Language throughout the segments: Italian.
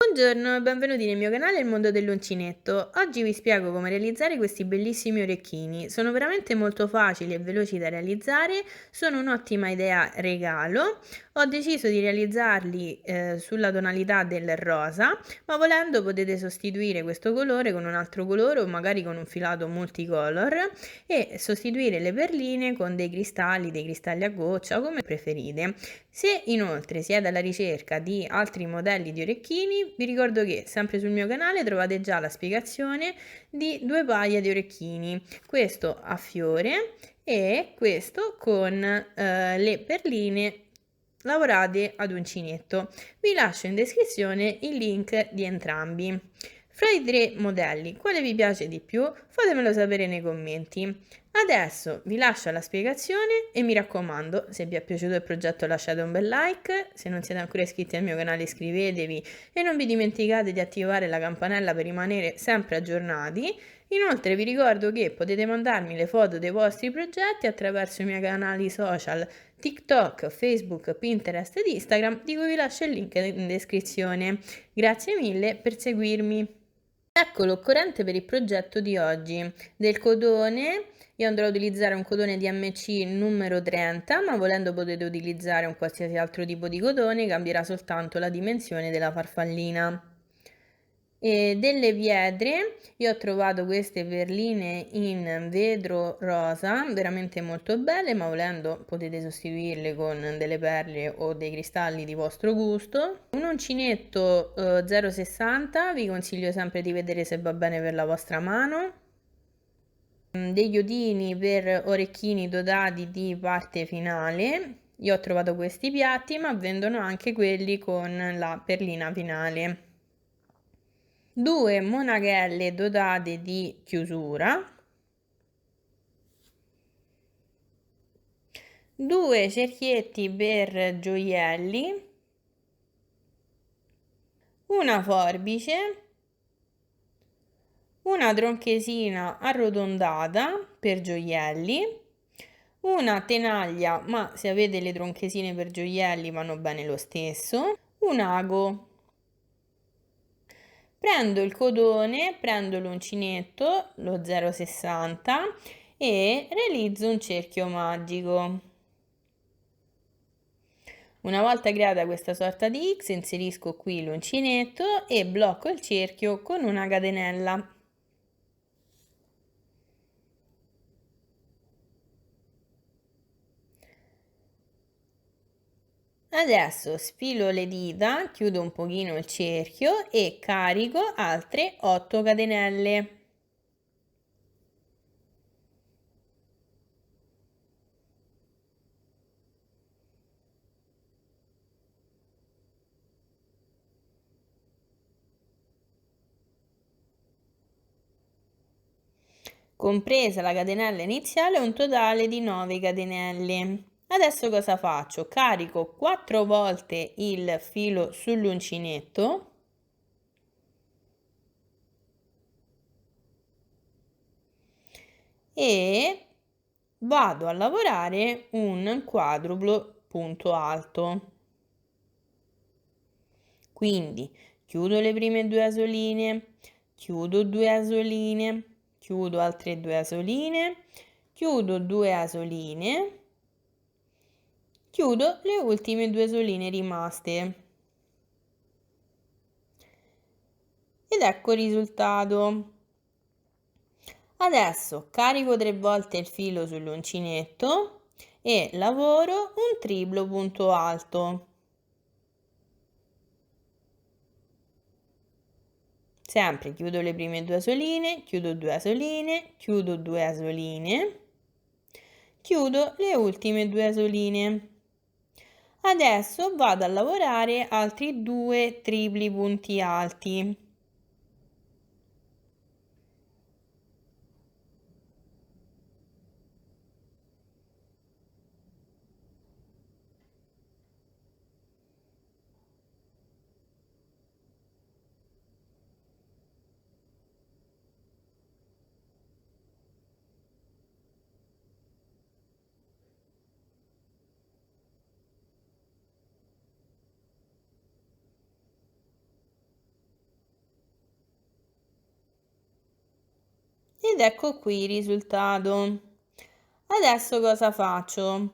Buongiorno e benvenuti nel mio canale Il Mondo dell'Uncinetto. Oggi vi spiego come realizzare questi bellissimi orecchini. Sono veramente molto facili e veloci da realizzare, sono un'ottima idea regalo. Ho deciso di realizzarli sulla tonalità del rosa, ma volendo potete sostituire questo colore con un altro colore o magari con un filato multicolor e sostituire le perline con dei cristalli a goccia, come preferite. Se inoltre siete alla ricerca di altri modelli di orecchini, vi ricordo che sempre sul mio canale trovate già la spiegazione di due paia di orecchini, questo a fiore e questo con le perline lavorate ad uncinetto. Vi lascio in descrizione il link di entrambi. Fra i tre modelli, quale vi piace di più? Fatemelo sapere nei commenti. Adesso vi lascio la spiegazione e mi raccomando, se vi è piaciuto il progetto lasciate un bel like, se non siete ancora iscritti al mio canale iscrivetevi e non vi dimenticate di attivare la campanella per rimanere sempre aggiornati. Inoltre vi ricordo che potete mandarmi le foto dei vostri progetti attraverso i miei canali social TikTok, Facebook, Pinterest ed Instagram, di cui vi lascio il link in descrizione. Grazie mille per seguirmi. Ecco l'occorrente per il progetto di oggi. Del cotone, io andrò a utilizzare un cotone DMC numero 30, ma volendo potete utilizzare un qualsiasi altro tipo di cotone, cambierà soltanto la dimensione della farfallina. E delle pietre, io ho trovato queste perline in vetro rosa, veramente molto belle, ma volendo potete sostituirle con delle perle o dei cristalli di vostro gusto. Un uncinetto 0,60, vi consiglio sempre di vedere se va bene per la vostra mano. Degli odini per orecchini dotati di parte finale, io ho trovato questi piatti, ma vendono anche quelli con la perlina finale. Due monachelle dotate di chiusura, due cerchietti per gioielli, una forbice, una tronchesina arrotondata per gioielli, una tenaglia, ma se avete le tronchesine per gioielli vanno bene lo stesso, un ago. Prendo il cotone, prendo l'uncinetto, lo 0,60 e realizzo un cerchio magico. Una volta creata questa sorta di X, inserisco qui l'uncinetto e blocco il cerchio con una catenella. Adesso sfilo le dita, chiudo un pochino il cerchio e carico altre 8 catenelle. Compresa la catenella iniziale, un totale di 9 catenelle. Adesso cosa faccio? Carico 4 volte il filo sull'uncinetto e vado a lavorare un quadruplo punto alto. Quindi chiudo le prime 2 asoline, chiudo 2 asoline, chiudo altre 2 asoline, chiudo 2 asoline, chiudo le ultime 2 asoline rimaste. Ed ecco il risultato. Adesso carico 3 volte il filo sull'uncinetto e lavoro un triplo punto alto. Sempre chiudo le prime 2 asoline, chiudo 2 asoline, chiudo 2 asoline, chiudo le ultime 2 asoline. Adesso vado a lavorare altri 2 tripli punti alti. Ed ecco qui il risultato. Adesso cosa faccio?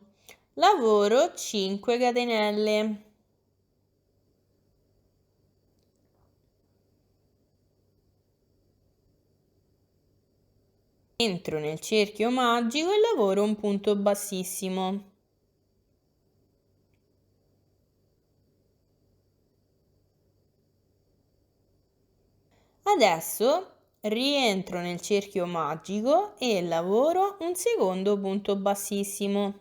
Lavoro 5 catenelle. Entro nel cerchio magico e lavoro un punto bassissimo. Adesso rientro nel cerchio magico e lavoro un secondo punto bassissimo.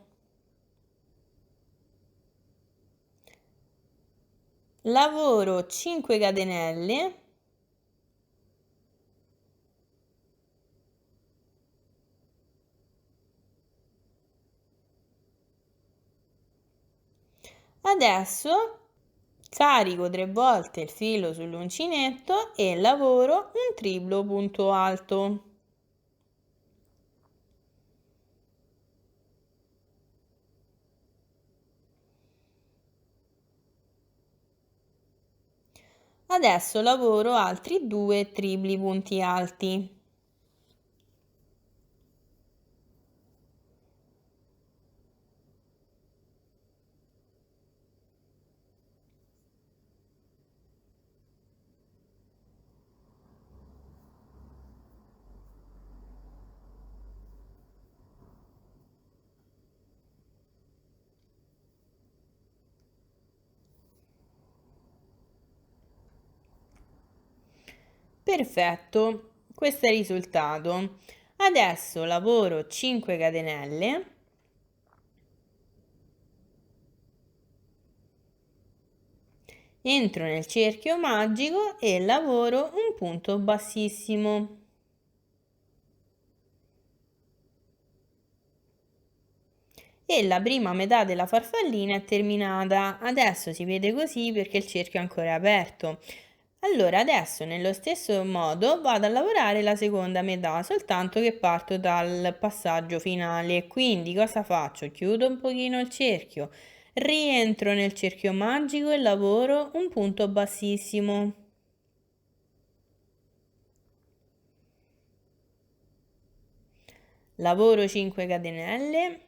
Lavoro 5 catenelle. Adesso carico 3 volte il filo sull'uncinetto e lavoro un triplo punto alto. Adesso lavoro altri 2 tripli punti alti. Perfetto, questo è il risultato. Adesso lavoro 5 catenelle. Entro nel cerchio magico e lavoro un punto bassissimo. E la prima metà della farfallina è terminata. Adesso si vede così perché il cerchio è ancora aperto. Allora adesso nello stesso modo vado a lavorare la seconda metà, soltanto che parto dal passaggio finale. Quindi cosa faccio? Chiudo un pochino il cerchio, rientro nel cerchio magico e lavoro un punto bassissimo. Lavoro 5 catenelle.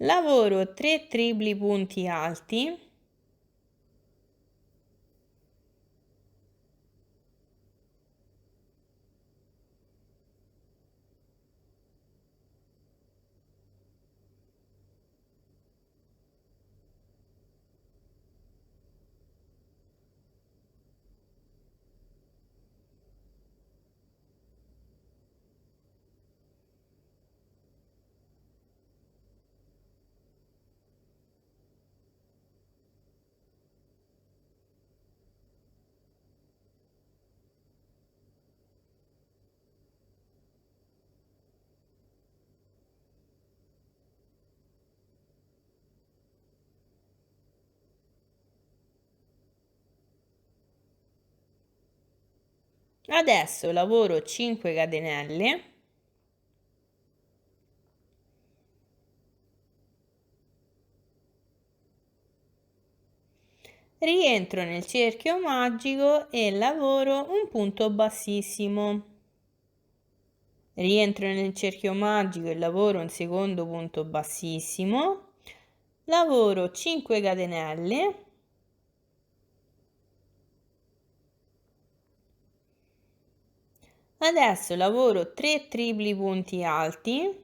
Lavoro 3 tripli punti alti. Adesso lavoro 5 catenelle. Rientro nel cerchio magico e lavoro un punto bassissimo. Rientro nel cerchio magico e lavoro un secondo punto bassissimo. Lavoro 5 catenelle. Adesso lavoro 3 tripli punti alti.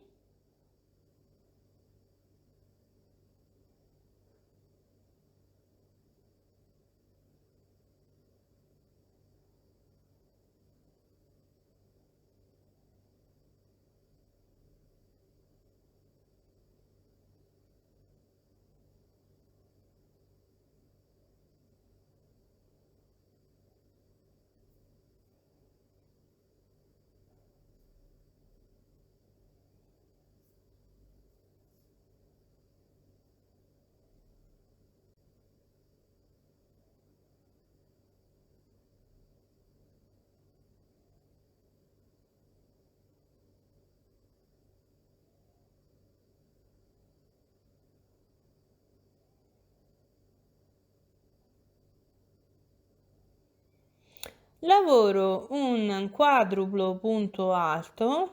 Lavoro un quadruplo punto alto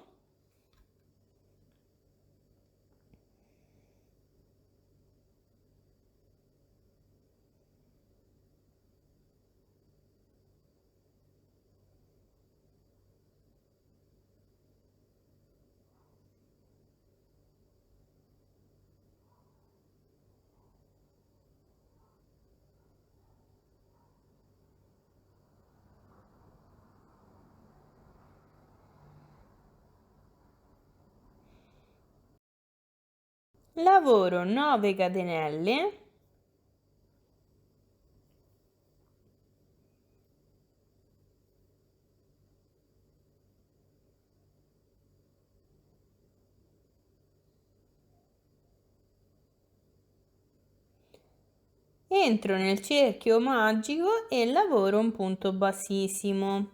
lavoro 9 catenelle, entro nel cerchio magico e lavoro un punto bassissimo.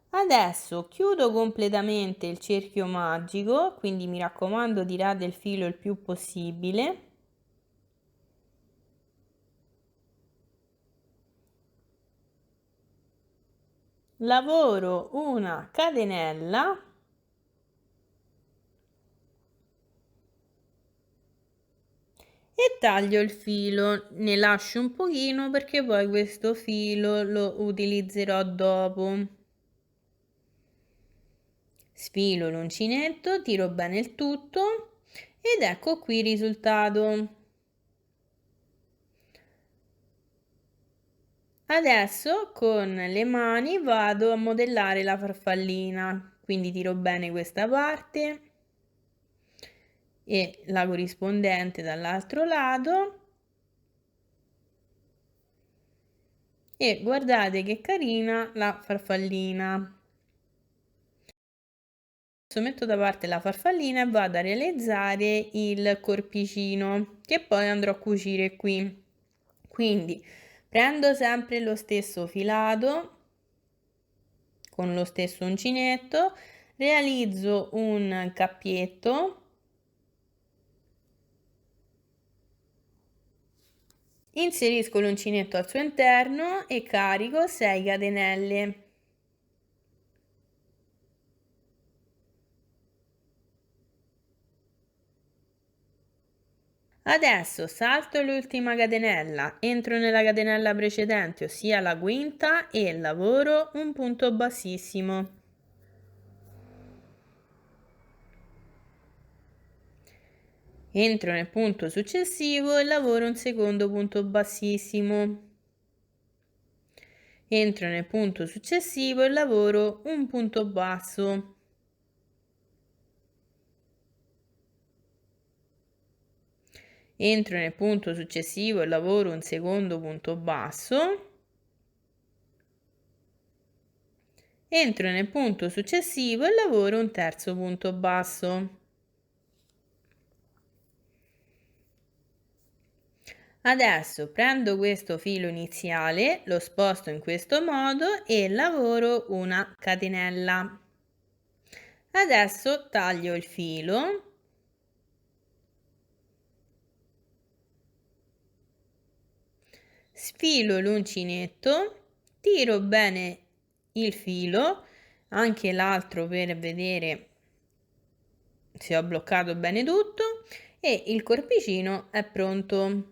Adesso chiudo completamente il cerchio magico, quindi mi raccomando tirate il filo il più possibile. Lavoro una catenella e taglio il filo, ne lascio un pochino perché poi questo filo lo utilizzerò dopo. Sfilo l'uncinetto, tiro bene il tutto ed ecco qui il risultato. Adesso con le mani vado a modellare la farfallina, quindi tiro bene questa parte e la corrispondente dall'altro lato e guardate che carina la farfallina. Adesso metto da parte la farfallina e vado a realizzare il corpicino che poi andrò a cucire qui. Quindi prendo sempre lo stesso filato con lo stesso uncinetto, realizzo un cappietto, inserisco l'uncinetto al suo interno e carico 6 catenelle. Adesso salto l'ultima catenella, entro nella catenella precedente, ossia la quinta, e lavoro un punto bassissimo. Entro nel punto successivo e lavoro un secondo punto bassissimo. Entro nel punto successivo e lavoro un punto basso. Entro nel punto successivo e lavoro un secondo punto basso. Entro nel punto successivo e lavoro un terzo punto basso. Adesso prendo questo filo iniziale, lo sposto in questo modo e lavoro una catenella. Adesso taglio il filo. Sfilo l'uncinetto, tiro bene il filo, anche l'altro per vedere se ho bloccato bene tutto e il corpicino è pronto.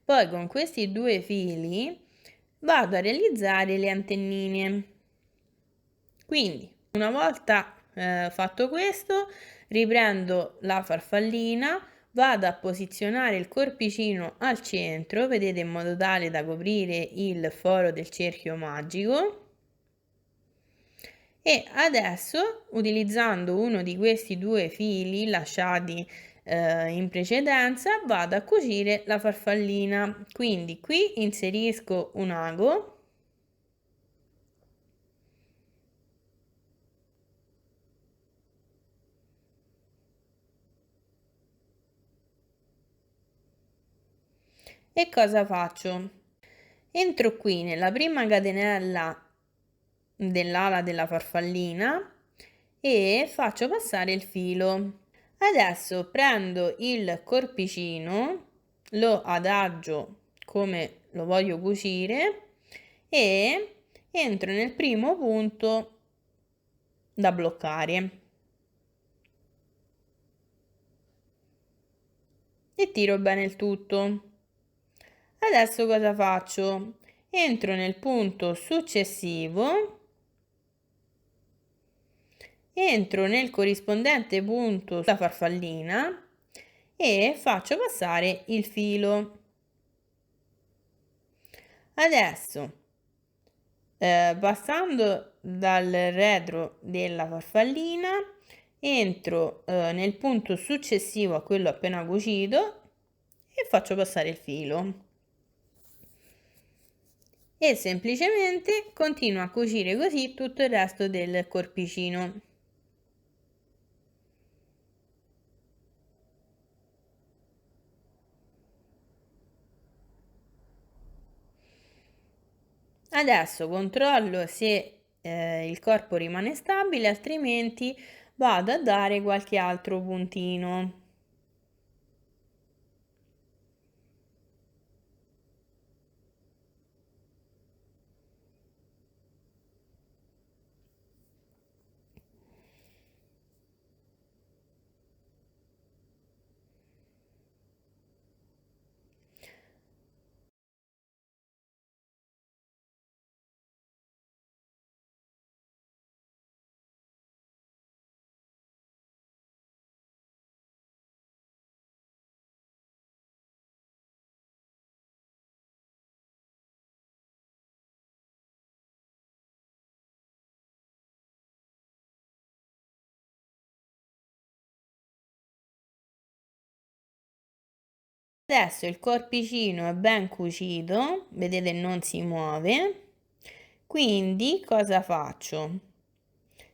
Poi con questi due fili vado a realizzare le antennine. Quindi una volta fatto questo riprendo la farfallina, vado a posizionare il corpicino al centro, vedete, in modo tale da coprire il foro del cerchio magico. E adesso, utilizzando uno di questi due fili lasciati in precedenza, vado a cucire la farfallina. Quindi qui inserisco un ago. E cosa faccio? Entro qui nella prima catenella dell'ala della farfallina e faccio passare il filo. Adesso prendo il corpicino, lo adagio come lo voglio cucire e entro nel primo punto da bloccare e tiro bene il tutto. Adesso cosa faccio? Entro nel punto successivo, entro nel corrispondente punto sulla farfallina e faccio passare il filo. Adesso, passando dal retro della farfallina, entro nel punto successivo a quello appena cucito e faccio passare il filo. E semplicemente continuo a cucire così tutto il resto del corpicino. Adesso controllo se il corpo rimane stabile, altrimenti vado a dare qualche altro puntino. Adesso il corpicino è ben cucito, vedete non si muove, quindi cosa faccio?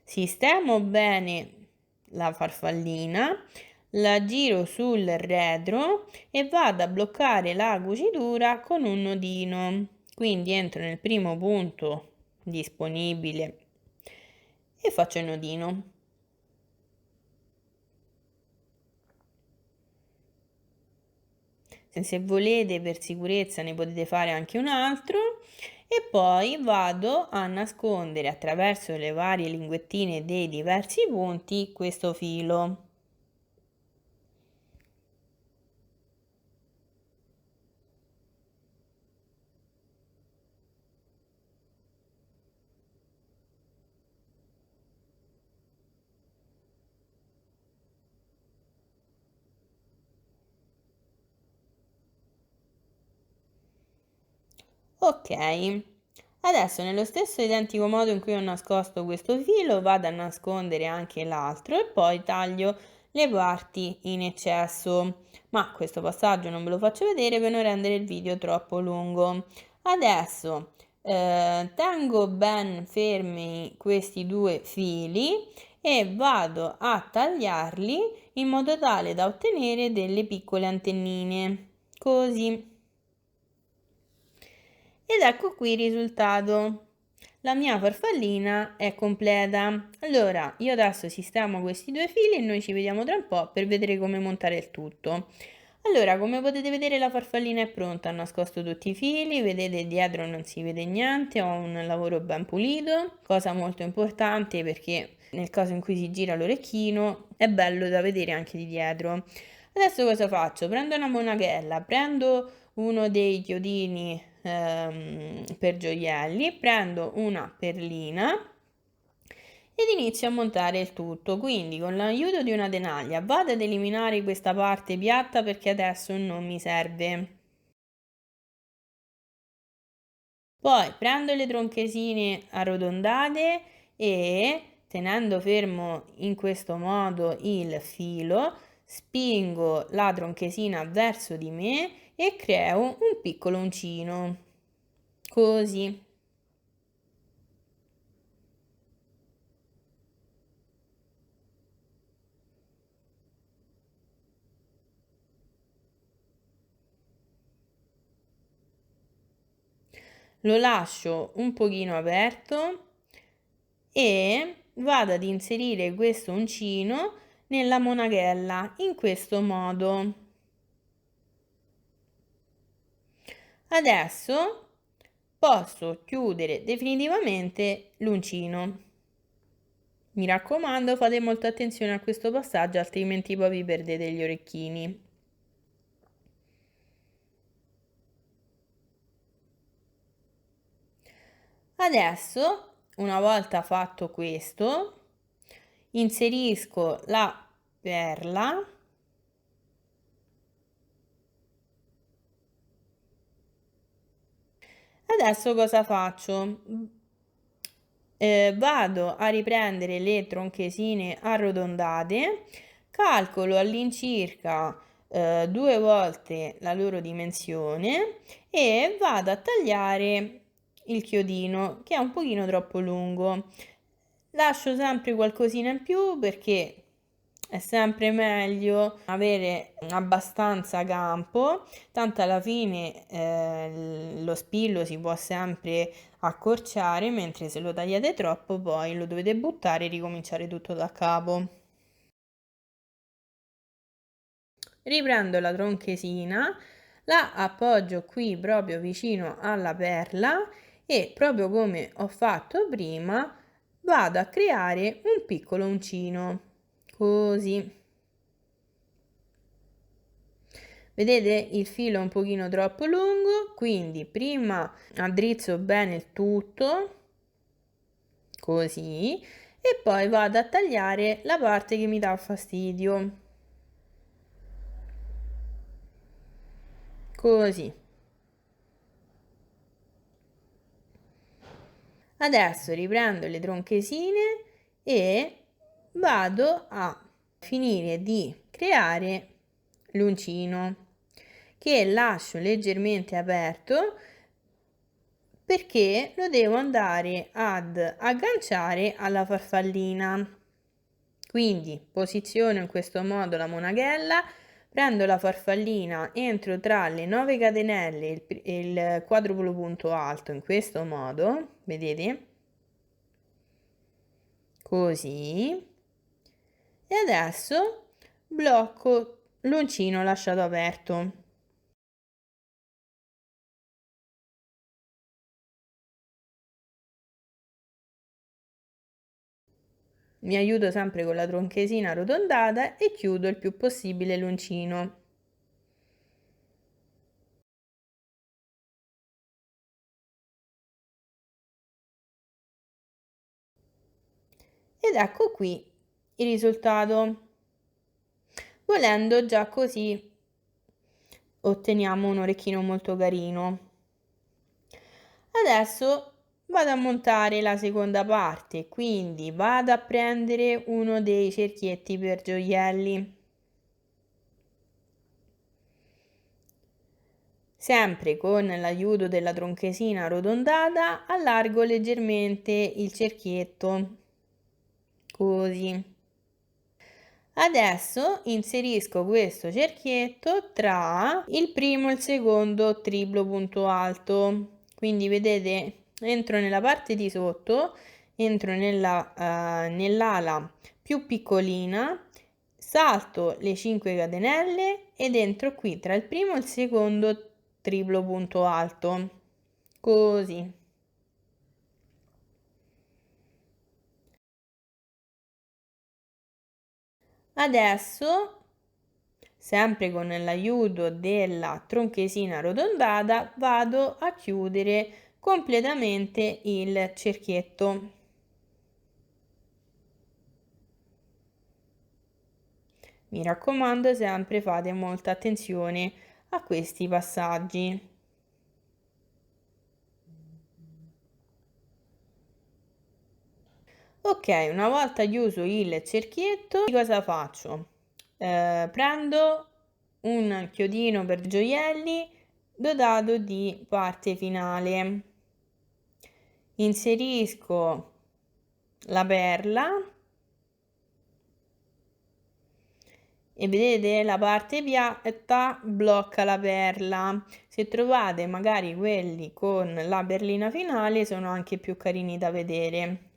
Sistemo bene la farfallina, la giro sul retro e vado a bloccare la cucitura con un nodino. Quindi entro nel primo punto disponibile e faccio il nodino. Se volete per sicurezza ne potete fare anche un altro e poi vado a nascondere attraverso le varie linguettine dei diversi punti questo filo. Ok, adesso nello stesso identico modo in cui ho nascosto questo filo vado a nascondere anche l'altro e poi taglio le parti in eccesso, ma questo passaggio non ve lo faccio vedere per non rendere il video troppo lungo. Adesso tengo ben fermi questi due fili e vado a tagliarli in modo tale da ottenere delle piccole antennine, così. Ed ecco qui il risultato. La mia farfallina è completa. Allora, io adesso sistemo questi due fili e noi ci vediamo tra un po' per vedere come montare il tutto. Allora, come potete vedere la farfallina è pronta, ho nascosto tutti i fili, vedete dietro non si vede niente, ho un lavoro ben pulito, cosa molto importante perché nel caso in cui si gira l'orecchino è bello da vedere anche di dietro. Adesso cosa faccio? Prendo una monachella, prendo uno dei chiodini per gioielli, prendo una perlina ed inizio a montare il tutto. Quindi con l'aiuto di una tenaglia vado ad eliminare questa parte piatta perché adesso non mi serve. Poi prendo le tronchesine arrotondate e tenendo fermo in questo modo il filo, spingo la tronchesina verso di me e creo un piccolo uncino. Così. Lo lascio un pochino aperto e vado ad inserire questo uncino nella monachella in questo modo. Adesso posso chiudere definitivamente l'uncino. Mi raccomando, fate molta attenzione a questo passaggio, altrimenti poi vi perdete gli orecchini. Adesso, una volta fatto questo, inserisco la perla. Adesso cosa faccio? Vado a riprendere le tronchesine arrotondate, calcolo all'incirca 2 volte la loro dimensione e vado a tagliare il chiodino, che è un pochino troppo lungo. Lascio sempre qualcosina in più perché è sempre meglio avere abbastanza campo, tanto alla fine lo spillo si può sempre accorciare, mentre se lo tagliate troppo poi lo dovete buttare e ricominciare tutto da capo. Riprendo la tronchesina, la appoggio qui proprio vicino alla perla e proprio come ho fatto prima vado a creare un piccolo uncino, così. Vedete il filo è un pochino troppo lungo, quindi prima addrizzo bene il tutto, così, e poi vado a tagliare la parte che mi dà fastidio, così. Adesso riprendo le tronchesine e vado a finire di creare l'uncino, che lascio leggermente aperto perché lo devo andare ad agganciare alla farfallina. Quindi posiziono in questo modo la monaghella, prendo la farfallina, entro tra le 9 catenelle e il quadruplo punto alto in questo modo, vedete? Così. E adesso blocco l'uncino lasciato aperto. Mi aiuto sempre con la tronchesina arrotondata e chiudo il più possibile l'uncino. Ed ecco qui il risultato. Volendo già così otteniamo un orecchino molto carino. Adesso vado a montare la seconda parte, quindi vado a prendere uno dei cerchietti per gioielli. Sempre con l'aiuto della tronchesina arrotondata, allargo leggermente il cerchietto, così. Adesso inserisco questo cerchietto tra il primo e il secondo triplo punto alto. Quindi vedete, entro nella parte di sotto, entro nell'ala più piccolina, salto le 5 catenelle ed entro qui tra il primo e il secondo triplo punto alto. Così. Adesso, sempre con l'aiuto della tronchesina arrotondata, vado a chiudere completamente il cerchietto. Mi raccomando, sempre fate molta attenzione a questi passaggi. Ok, una volta chiuso il cerchietto, cosa faccio? Prendo un chiodino per gioielli dotato di parte finale, inserisco la perla e vedete la parte piatta blocca la perla. Se trovate magari quelli con la perlina finale sono anche più carini da vedere.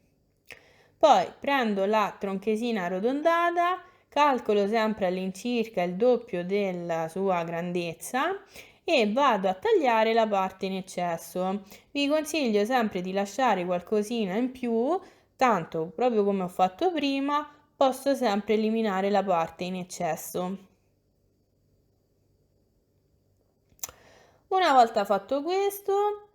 Poi prendo la tronchesina arrotondata, calcolo sempre all'incirca il doppio della sua grandezza e vado a tagliare la parte in eccesso. Vi consiglio sempre di lasciare qualcosina in più, tanto proprio come ho fatto prima, posso sempre eliminare la parte in eccesso. Una volta fatto questo,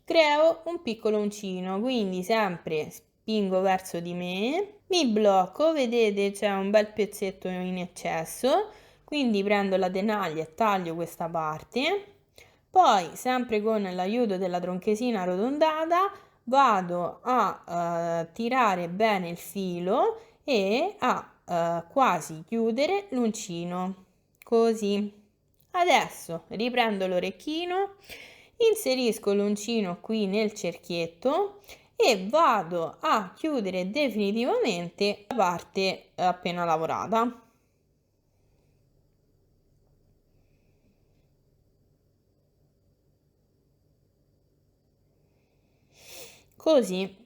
creo un piccolo uncino, quindi sempre spingo verso di me, mi blocco, vedete c'è un bel pezzetto in eccesso, quindi prendo la tenaglia e taglio questa parte, poi sempre con l'aiuto della tronchesina arrotondata vado a tirare bene il filo e a quasi chiudere l'uncino, così. Adesso riprendo l'orecchino, inserisco l'uncino qui nel cerchietto e vado a chiudere definitivamente la parte appena lavorata. Così.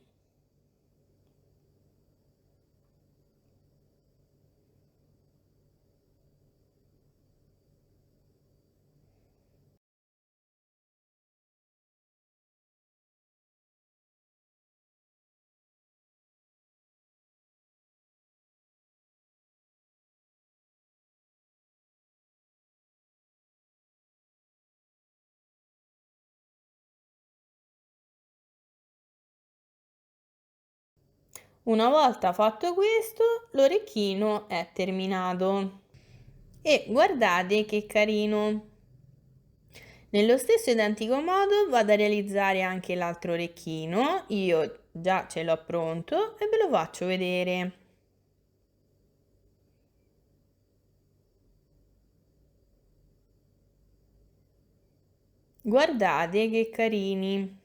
Una volta fatto questo, l'orecchino è terminato. E guardate che carino! Nello stesso identico modo vado a realizzare anche l'altro orecchino. Io già ce l'ho pronto e ve lo faccio vedere. Guardate che carini!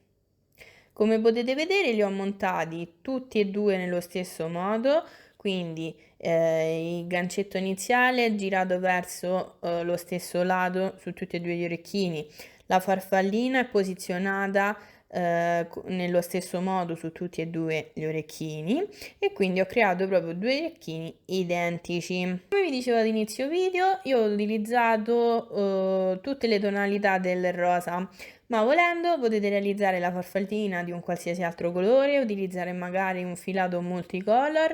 Come potete vedere li ho montati tutti e due nello stesso modo, quindi il gancetto iniziale è girato verso lo stesso lato su tutti e due gli orecchini, la farfallina è posizionata nello stesso modo su tutti e due gli orecchini e quindi ho creato proprio due orecchini identici. Come vi dicevo all'inizio video, io ho utilizzato tutte le tonalità del rosa, ma volendo potete realizzare la farfallina di un qualsiasi altro colore, utilizzare magari un filato multicolor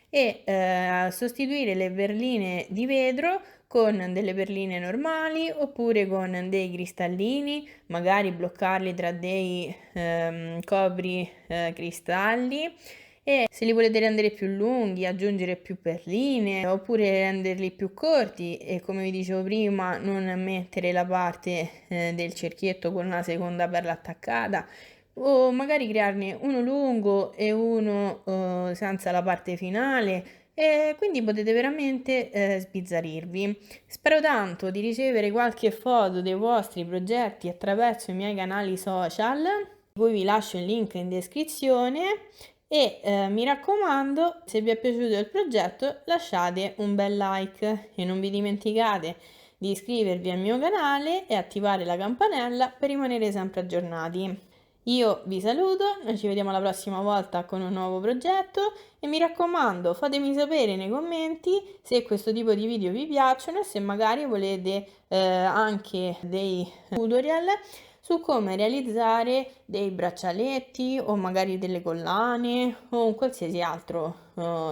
e sostituire le perline di vetro con delle perline normali oppure con dei cristallini, magari bloccarli tra dei copri cristalli. E se li volete rendere più lunghi, aggiungere più perline oppure renderli più corti e come vi dicevo prima non mettere la parte del cerchietto con una seconda perla attaccata o magari crearne uno lungo e uno senza la parte finale e quindi potete veramente sbizzarrirvi. Spero tanto di ricevere qualche foto dei vostri progetti attraverso i miei canali social, poi vi lascio il link in descrizione e mi raccomando, se vi è piaciuto il progetto lasciate un bel like e non vi dimenticate di iscrivervi al mio canale e attivare la campanella per rimanere sempre aggiornati. Io vi saluto, noi ci vediamo la prossima volta con un nuovo progetto e mi raccomando fatemi sapere nei commenti se questo tipo di video vi piacciono e se magari volete anche dei tutorial su come realizzare dei braccialetti o magari delle collane o un qualsiasi altro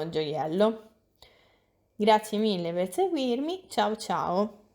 gioiello. Grazie mille per seguirmi, ciao ciao!